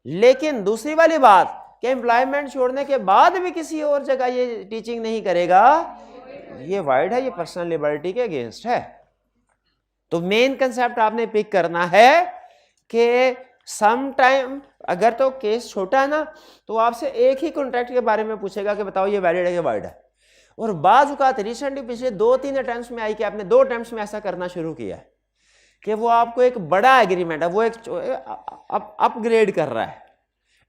लेकिन दूसरी वाली बात कि एम्प्लॉयमेंट छोड़ने के बाद भी किसी और जगह ये टीचिंग नहीं करेगा, ये वाइड है, ये पर्सनल लिबर्टी के अगेंस्ट है। तो मेन कंसेप्ट आपने पिक करना है कि सम टाइम अगर तो केस छोटा है ना तो आपसे एक ही कॉन्ट्रैक्ट के बारे में पूछेगा कि बताओ ये वैलिड है कि वाइड है। और बाज़ औक़ात रिसेंटली पिछले 2-3 अटेम्प्ट्स में आई कि आपने 2 अटेम्प्ट्स में ऐसा करना शुरू किया है कि वो आपको एक बड़ा एग्रीमेंट है, वो एक अपग्रेड कर रहा है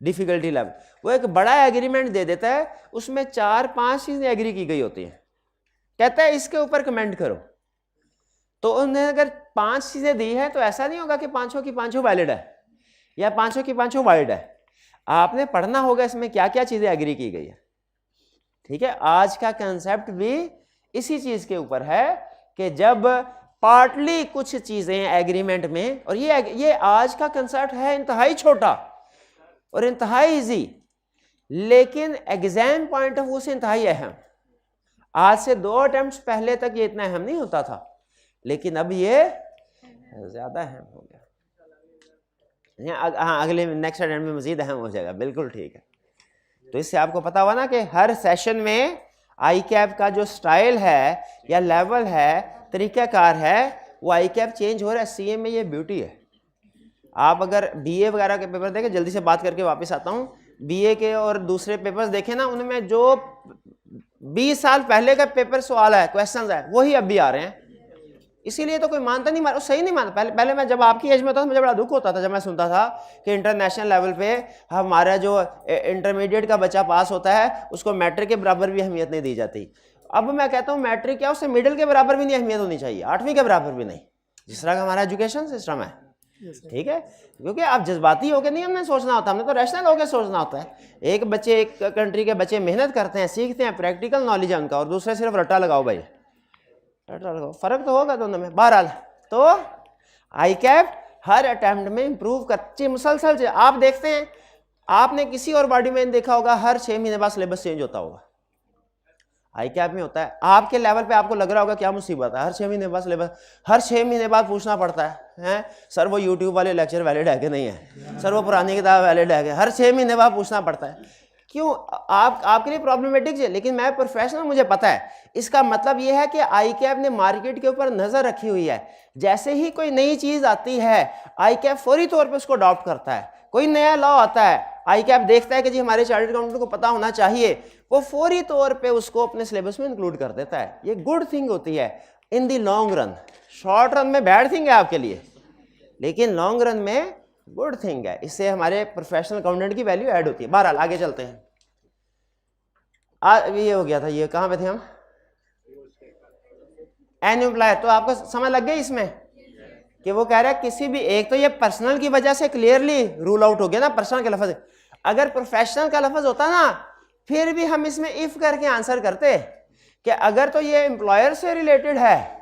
डिफिकल्टी लेवल, वो एक बड़ा एग्रीमेंट दे देता है, उसमें 4-5 चीज़ें एग्री की गई होती हैं, कहता है इसके ऊपर कमेंट करो। तो उन्हें अगर 5 चीज़ें दी हैं तो ऐसा नहीं होगा कि 5 की 5 वैलिड है या 5 की 5 वाइड है। आपने पढ़ना होगा इसमें क्या क्या चीज़ें एग्री की गई है। ठीक है, आज का कंसेप्ट भी इसी चीज़ के ऊपर है कि जब पार्टली कुछ चीज़ें एग्रीमेंट में, और ये आज का कंसेप्ट है इंतहाई छोटा और इंतहाई इजी, लेकिन एग्जाम पॉइंट ऑफ व्यू से इंतहाई अहम। आज से 2 अटेम्प्ट्स पहले तक ये इतना अहम नहीं होता था, लेकिन अब ये ज़्यादा अहम हो गया। हाँ, अगले नेक्स्ट अटेम्प्ट में मजीद अहम हो जाएगा, बिल्कुल ठीक है। तो इससे आपको पता हुआ ना कि हर सेशन में आई कैप का जो स्टाइल है या लेवल है, तरीक़ाकार है, वो आई कैप चेंज हो रहा है। सीए में ये ब्यूटी है। आप अगर बीए वगैरह के पेपर देखें, जल्दी से बात करके वापस आता हूँ, बीए के और दूसरे पेपर्स देखें ना, उनमें जो 20 साल पहले का पेपर सवाल है, क्वेश्चन है, वही अब भी आ रहे हैं। इसीलिए तो कोई मानता नहीं, वो सही नहीं मानता। पहले मैं जब आपकी एज में था मुझे बड़ा दुख होता था जब मैं सुनता था कि इंटरनेशनल लेवल पे हमारा जो इंटरमीडिएट का बच्चा पास होता है उसको मैट्रिक के बराबर भी अहमियत नहीं दी जाती। अब मैं कहता हूँ मैट्रिक क्या, उससे मिडिल के बराबर भी नहीं अहमियत होनी चाहिए, 8वीं के बराबर भी नहीं, जिस तरह का हमारा एजुकेशन सिस्टम है। ठीक है, क्योंकि आप जज्बाती होकर नहीं हमने सोचना होता, हमने तो रैशनल होकर सोचना होता है। एक बच्चे, एक कंट्री के बच्चे मेहनत करते हैं, सीखते हैं, प्रैक्टिकल नॉलेज है उनका, और दूसरे सिर्फ रट्टा लगाओ भाई, रट्टा लगाओ, फर्क तो होगा दोनों में। बहरहाल तो आई कैप हर अटेम्प्ट में इंप्रूव करती मुसलसल से। आप देखते हैं, आपने किसी और बॉडी में देखा होगा हर 6 महीने बाद सिलेबस चेंज होता होगा, आई कैप में होता है। आपके लेवल पे आपको लग रहा होगा क्या मुसीबत है, हर 6 महीने बाद सिलेबस, हर 6 महीने बाद पूछना पड़ता है सर वो यूट्यूब वाले लेक्चर वैलिड है कि नहीं है, सर वो पुरानी किताब वैलिड है कि, हर 6 महीने बाद पूछना पड़ता है। क्यों? आपके लिए प्रॉब्लमेटिक है, लेकिन मैं प्रोफेशनल, मुझे पता है। इसका मतलब यह है कि आई कैप ने मार्केट के ऊपर नज़र रखी हुई है। जैसे ही कोई नई चीज़ आती है आई कैप फौरी तौर पे उसको अडॉप्ट करता है। कोई नया लॉ आता है, आई कैप देखता है कि जी हमारे चार्टर्ड अकाउंटेंट को पता होना चाहिए, वो फौरी तौर पे उसको अपने सिलेबस में इंक्लूड कर देता है। ये गुड थिंग होती है in the long run. Short run में बैड थिंग है आपके लिए, लेकिन लॉन्ग रन में गुड थिंग है। इससे हमारे प्रोफेशनल अकाउंटेंट की वैल्यू ऐड होती है। बहरहाल आगे चलते हैं। ये हो गया था, ये कहाँ पे थे हम, एन एम्प्लॉयर। तो आपको समझ लग गई इसमें कि वो कह रहा है किसी भी एक, तो ये पर्सनल की वजह से क्लियरली रूल आउट हो गया ना, पर्सनल का लफ्ज। अगर प्रोफेशनल का लफ्ज होता ना फिर भी हम इसमें इफ करके आंसर करते कि अगर तो ये एम्प्लॉयर से रिलेटेड है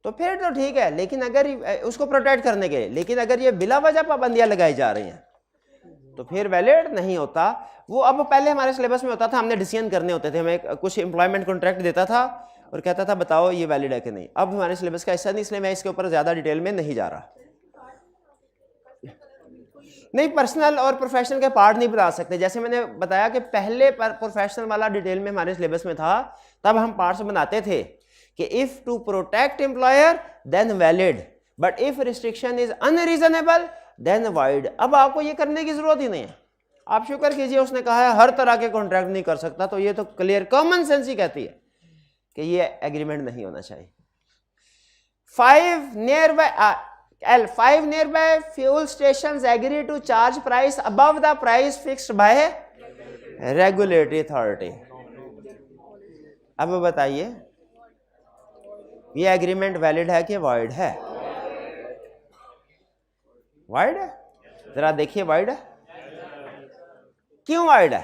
तो फिर तो ठीक है, लेकिन अगर उसको प्रोटेक्ट करने के लिए, लेकिन अगर ये बिला वजह पाबंदियां लगाई जा रही हैं तो फिर वैलिड नहीं होता। वो अब पहले हमारे सिलेबस में होता था, हमने डिसीजन करने होते थे, हमें कुछ एम्प्लॉयमेंट कॉन्ट्रैक्ट देता था और कहता था बताओ ये वैलिड है कि नहीं। अब हमारे सिलेबस का हिस्सा नहीं, इसलिए मैं इसके ऊपर ज़्यादा डिटेल में नहीं जा रहा। नहीं, पर्सनल और प्रोफेशनल के पार्ट नहीं बता सकते। जैसे मैंने बताया कि पहले प्रोफेशनल वाला डिटेल में हमारे सिलेबस में था, तब हम पार्ट्स बनाते थे कि if to protect employer then valid, but if restriction is unreasonable then void. अब आपको ये करने की जरूरत ही नहीं है, आप शुक्र कीजिए उसने कहा है हर तरह के कॉन्ट्रैक्ट नहीं कर सकता, तो ये तो क्लियर कॉमन सेंस ही कहती है कि ये एग्रीमेंट नहीं होना चाहिए। 5 nearby fuel stations agree to charge price above the price fixed by regulatory authority। अब बताइए ये एग्रीमेंट वैलिड है कि वॉइड है? वाइड है, जरा देखिए वाइड है। क्यों वाइड है?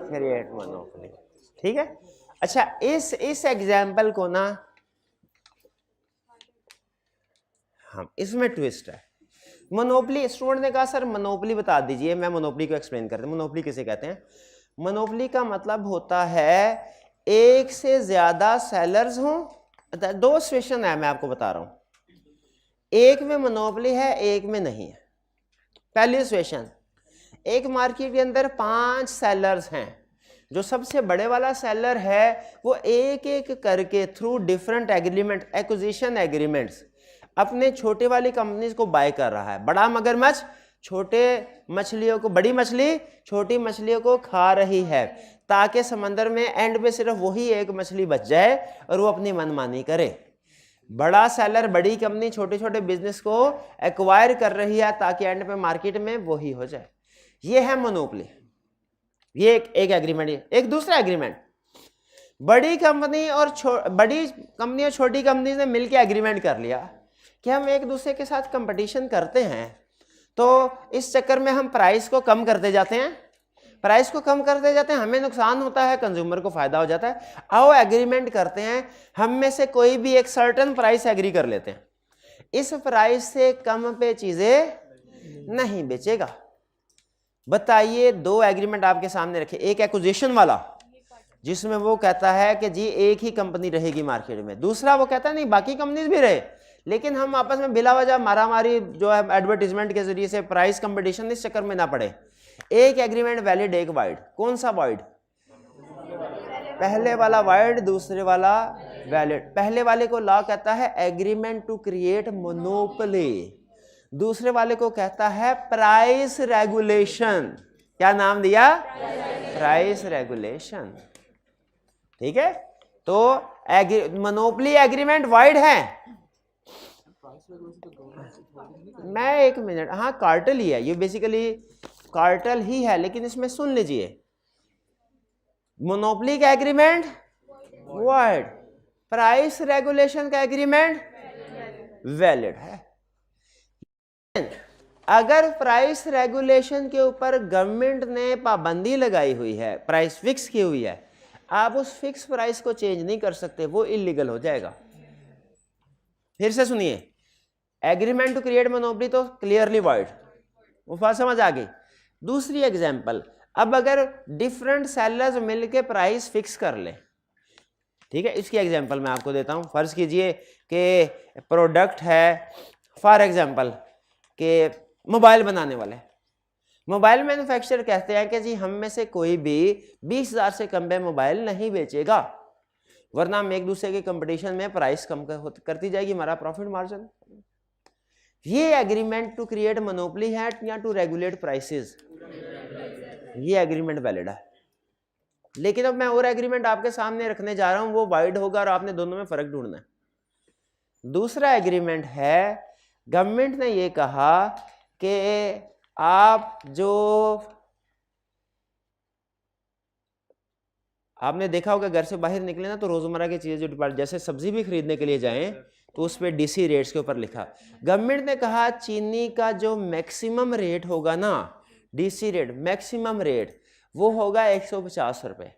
क्रिएट मोनोपोली, ठीक है। अच्छा इस एग्जाम्पल को ना हम इसमें ट्विस्ट है। मोनोपोली, स्टूडेंट ने कहा सर मोनोपोली बता दीजिए, मैं मोनोपोली को एक्सप्लेन करता हूं। मोनोपोली किसे कहते हैं? मोनोपोली का मतलब होता है एक से ज्यादा सेलर्स हों। दो सिचुएशन है, मैं आपको बता रहा हूं, एक में मोनोपोली है एक में नहीं है। पहली सिचुएशन, एक मार्केट के अंदर 5 सेलर्स हैं, जो सबसे बड़े वाला सेलर है वो एक एक करके through different agreement, acquisition agreements अपने छोटे वाली कंपनीज को बाय कर रहा है। बड़ा मगरमच्छ छोटे मछलियों को, बड़ी मछली छोटी मछलियों को खा रही है, ताकि समंदर में एंड पे सिर्फ वही एक मछली बच जाए और वो अपनी मनमानी करे। बड़ा सेलर, बड़ी कंपनी छोटे छोटे बिजनेस को एक्वायर कर रही है ताकि एंड पे मार्केट में वही हो जाए। ये है मोनोपोली। ये एक एग्रीमेंट है। एक दूसरा एग्रीमेंट, बड़ी कंपनी और छोटी कंपनी ने मिलकर एग्रीमेंट कर लिया कि हम एक दूसरे के साथ कंपटीशन करते हैं, तो इस चक्कर में हम प्राइस को कम करते जाते हैं, हमें नुकसान होता है, कंज्यूमर को फायदा हो जाता है। आओ एग्रीमेंट करते हैं, हम में से कोई भी एक सर्टेन प्राइस एग्री कर लेते हैं, इस प्राइस से कम पे चीजें नहीं बेचेगा। बताइए, दो एग्रीमेंट आपके सामने रखे, एक एक्विजिशन वाला जिसमें वो कहता है कि जी एक ही कंपनी रहेगी मार्केट में, दूसरा वो कहता है नहीं बाकी कंपनीज भी रहे, लेकिन हम आपस में बिला वजह मारामारी जो है एडवर्टीजमेंट के जरिए से प्राइस कंपटीशन, इस चक्कर में ना पड़े। एक एग्रीमेंट वैलिड, एक वाइड। कौन सा वाइड? पहले वाला वाइड, दूसरे वाला वैलिड। पहले वाले को लॉ कहता है एग्रीमेंट टू क्रिएट मोनोपोली, दूसरे वाले को कहता है प्राइस रेगुलेशन। क्या नाम दिया? Price regulation. ठीक है, तो मोनोपोली एग्रीमेंट वाइड है। मैं एक मिनट, हाँ कार्टेल ही है ये, बेसिकली कार्टेल ही है, लेकिन इसमें सुन लीजिए, मोनोपोली का एग्रीमेंट वाइड, प्राइस रेगुलेशन का एग्रीमेंट वैलिड है। अगर प्राइस रेगुलेशन के ऊपर गवर्नमेंट ने पाबंदी लगाई हुई है, प्राइस फिक्स की हुई है, आप उस फिक्स प्राइस को चेंज नहीं कर सकते, वो इलीगल हो जाएगा। फिर से सुनिए, एग्रीमेंट टू क्रिएट मोनोपोली तो क्लियरली वाइड, वो बात समझ आ गई। दूसरी एग्जांपल, अब अगर डिफरेंट सेलर्स मिलके प्राइस फिक्स कर ले, ठीक है, इसकी एग्जांपल मैं आपको देता हूं। फर्ज कीजिए कि प्रोडक्ट है, फॉर एग्जांपल कि मोबाइल बनाने वाले, मोबाइल मैन्युफैक्चरर कहते हैं कि जी हम में से कोई भी 20,000 से कम में मोबाइल नहीं बेचेगा, वरना हम एक दूसरे के कंपटीशन में प्राइस कम करती जाएगी, हमारा प्रॉफिट मार्जिन। ये एग्रीमेंट टू क्रिएट मोनोपोली है या टू रेगुलेट प्राइसेस? ये एग्रीमेंट वैलिड है। लेकिन अब मैं और एग्रीमेंट आपके सामने रखने जा रहा हूं, वो वाइड होगा और आपने दोनों में फर्क ढूंढना है। दूसरा एग्रीमेंट है, गवर्नमेंट ने ये कहा कि आप जो, आपने देखा होगा घर से बाहर निकले ना तो रोजमर्रा की चीजें जो जैसे सब्जी भी खरीदने के लिए जाएं तो उस पर डीसी रेट्स के ऊपर लिखा, गवर्नमेंट ने कहा चीनी का जो मैक्सिमम रेट होगा ना, डीसी रेट मैक्सिमम रेट, वो होगा 150 रुपए।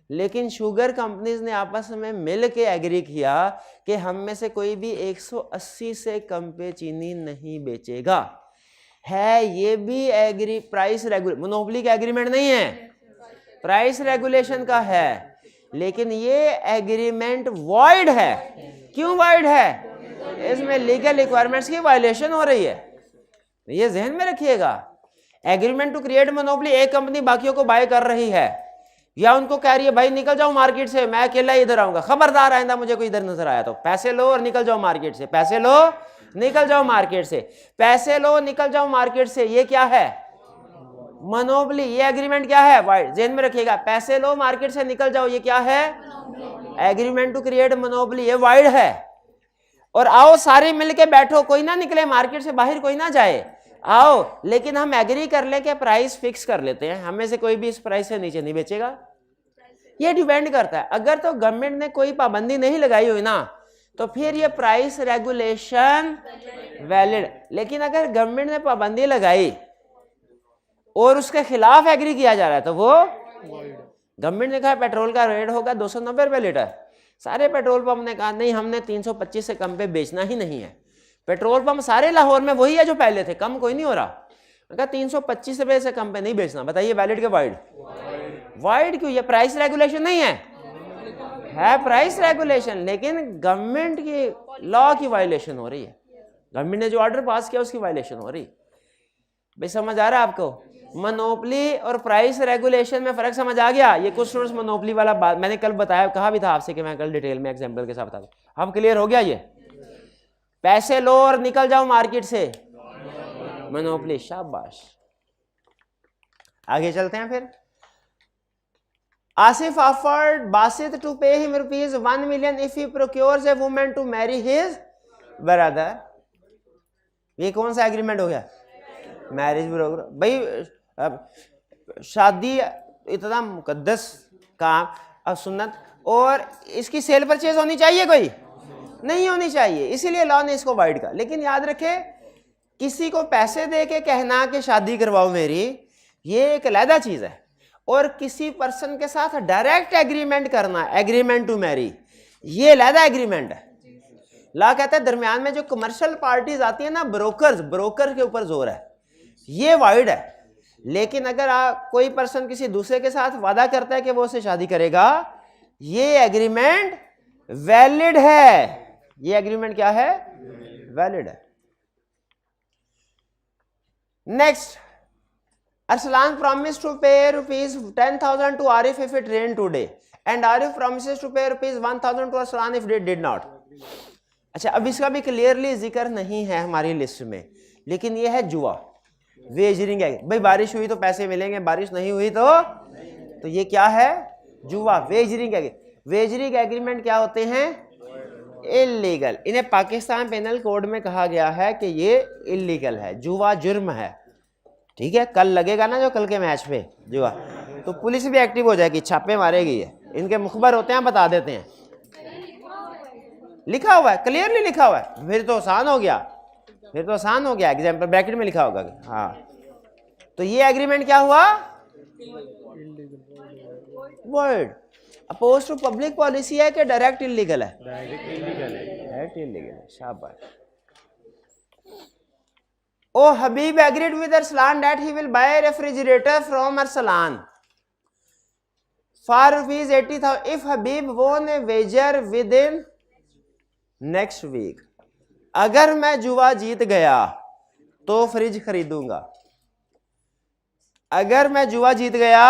लेकिन शुगर कंपनीज ने आपस में मिल के एग्री किया कि हम में से कोई भी 180 से कम पे चीनी नहीं बेचेगा। है ये भी प्राइस मोनोपोली का एग्रीमेंट नहीं है, प्राइस रेगुलेशन का है, लेकिन ये एग्रीमेंट वॉइड है। क्यों वॉइड है? इसमें लीगल रिक्वायरमेंट्स की वायलेशन हो रही है, ये ध्यान में रखिएगा। एग्रीमेंट टू क्रिएट मोनोपोली, एक कंपनी बाकियों को बाय कर रही है या उनको कह रही है भाई निकल जाओ मार्केट से, मैं अकेला इधर आऊंगा, खबरदार आइंदा मुझे कोई इधर नजर आया तो पैसे लो और निकल जाओ मार्केट से, पैसे लो निकल जाओ मार्केट से, पैसे लो निकल जाओ मार्केट से। ये क्या है? मोनोपोली। ये एग्रीमेंट क्या है? वाइड। जेन में रखिएगा, पैसे लो मार्केट से निकल जाओ, ये क्या है? एग्रीमेंट टू क्रिएट मोनोपोली, ये वाइड है। और आओ सारे मिलके बैठो, कोई ना निकले मार्केट से बाहर, कोई ना जाए, आओ लेकिन हम एग्री कर ले कि प्राइस फिक्स कर लेते हैं, हमें से कोई भी इस प्राइस से नीचे नहीं बेचेगा। ये डिपेंड करता है। अगर तो गवर्नमेंट ने कोई पाबंदी नहीं लगाई हुई ना, तो फिर ये प्राइस रेगुलेशन वैलिड। लेकिन अगर गवर्नमेंट ने पाबंदी लगाई और उसके खिलाफ एग्री किया जा रहा है, तो वो गवर्नमेंट ने कहा पेट्रोल का रेट होगा 290 रुपये लीटर, सारे पेट्रोल पंप ने कहा नहीं, हमने 325 से कम पे बेचना ही नहीं है। पेट्रोल पंप सारे लाहौर में वही है जो पहले थे, कम कोई नहीं हो रहा। कहा 325 रुपये से कम पे नहीं बेचना। बताइए वैलिड के वाइड? वाइड क्यों? ये प्राइस रेगुलेशन नहीं है प्राइस रेगुलेशन, लेकिन गवर्नमेंट की लॉ की वायलेशन हो रही है। गवर्नमेंट ने जो ऑर्डर पास किया उसकी वायलेशन हो रही। भाई समझ आ रहा है आपको? मोनोपोली और प्राइस रेगुलेशन में फर्क समझ आ गया? ये कुछ स्टूडेंट्स मोनोपोली वाला बात मैंने कल बताया, कहा भी था आपसे कि मैं कल डिटेल में एग्जांपल के साथ बता दूं। अब क्लियर हो गया? ये पैसे लो और निकल जाओ मार्केट से, मोनोपोली। शाबाश। आगे चलते हैं फिर। Asif offered Basit to pay him ₹1 million if he procures a woman to marry his brother. ये कौन सा एग्रीमेंट हो गया? Marriage broker. भाई शादी इतना मुकद्दस काम और सुन्नत, और इसकी सेल परचेज होनी चाहिए? कोई नहीं होनी चाहिए, इसीलिए लॉ ने इसको वाइड का। लेकिन याद रखे, किसी को पैसे दे के कहना कि शादी करवाओ मेरी, ये एक अलग चीज है। और किसी पर्सन के साथ डायरेक्ट एग्रीमेंट करना, एग्रीमेंट टू मैरी, ये अलग एग्रीमेंट है। लॉ कहता है दरमियान में जो कमर्शियल पार्टीज आती है ना, ब्रोकर के ऊपर जोर है, ये वाइड है। लेकिन अगर कोई पर्सन किसी दूसरे के साथ वादा करता है कि वो उससे शादी करेगा, ये एग्रीमेंट वैलिड है। ये एग्रीमेंट क्या है? वैलिड है। Next, Arsalan promised to pay ₹10,000 to Arif if it rained today, and Arif promises to pay ₹1,000 to Arsalan if they did not. अच्छा, अब इसका भी क्लियरली जिक्र नहीं है हमारी लिस्ट में, लेकिन ये है जुआ, वेजरिंग है। भाई बारिश हुई तो पैसे मिलेंगे, बारिश नहीं हुई तो ये क्या है? जुआ, वेजरिंग है। वेजरिंग एग्रीमेंट क्या होते हैं? इलीगल। इन्हें पाकिस्तान पेनल कोड में कहा गया है कि ये इलीगल है, जुआ जुर्म है। ठीक है, कल लगेगा ना जो कल के मैच पे जुआ, तो पुलिस भी एक्टिव हो जाएगी, छापे मारेगी। ये इनके मुखबर होते हैं, बता देते हैं। लिखा हुआ है, क्लियरली लिखा हुआ है, फिर तो आसान हो गया, एग्जाम्पल ब्रैकेट में लिखा होगा। हाँ, तो ये एग्रीमेंट क्या हुआ? Void opposed to public policy है कि डायरेक्ट इलीगल है? डायरेक्ट इलीगल है। शाबाश। Oh, Habib agreed with Arsalan that he will buy a refrigerator from Arsalan for ₹80,000 if Habib won a wager within next week. अगर मैं जुआ जीत गया तो फ्रिज खरीदूंगा। अगर मैं जुआ जीत गया,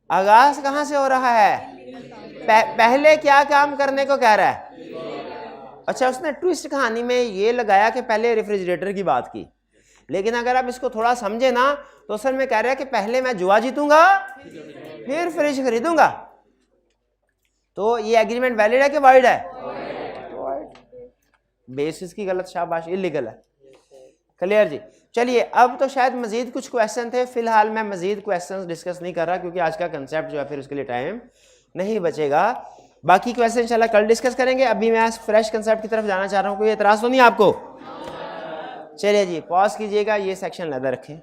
आगाज कहां से हो रहा है? पहले क्या काम करने को कह रहा है? अच्छा, उसने ट्विस्ट कहानी में ये लगाया कि पहले रेफ्रिजरेटर की बात की, लेकिन अगर आप इसको थोड़ा समझे ना, तो असल में कह रहा है कि पहले मैं जुआ जीतूंगा फिर फ्रिज खरीदूंगा। तो ये एग्रीमेंट वैलिड है कि वाइड है? बेसिस की गलत, शाबाश, इलीगल है। क्लियर जी? चलिए, अब तो शायद मजीद कुछ क्वेश्चन थे, फिलहाल मैं मजीद क्वेश्चन डिस्कस नहीं कर रहा क्योंकि आज का कंसेप्ट जो है फिर उसके लिए टाइम नहीं बचेगा। बाकी क्वेश्चन इंशाल्लाह कल डिस्कस करेंगे। अभी मैं फ्रेश कंसेप्ट की तरफ जाना चाह रहा हूँ। कोई एतराज तो नहीं आपको? चलिए जी, पॉज कीजिएगा, ये सेक्शन लगा रखें।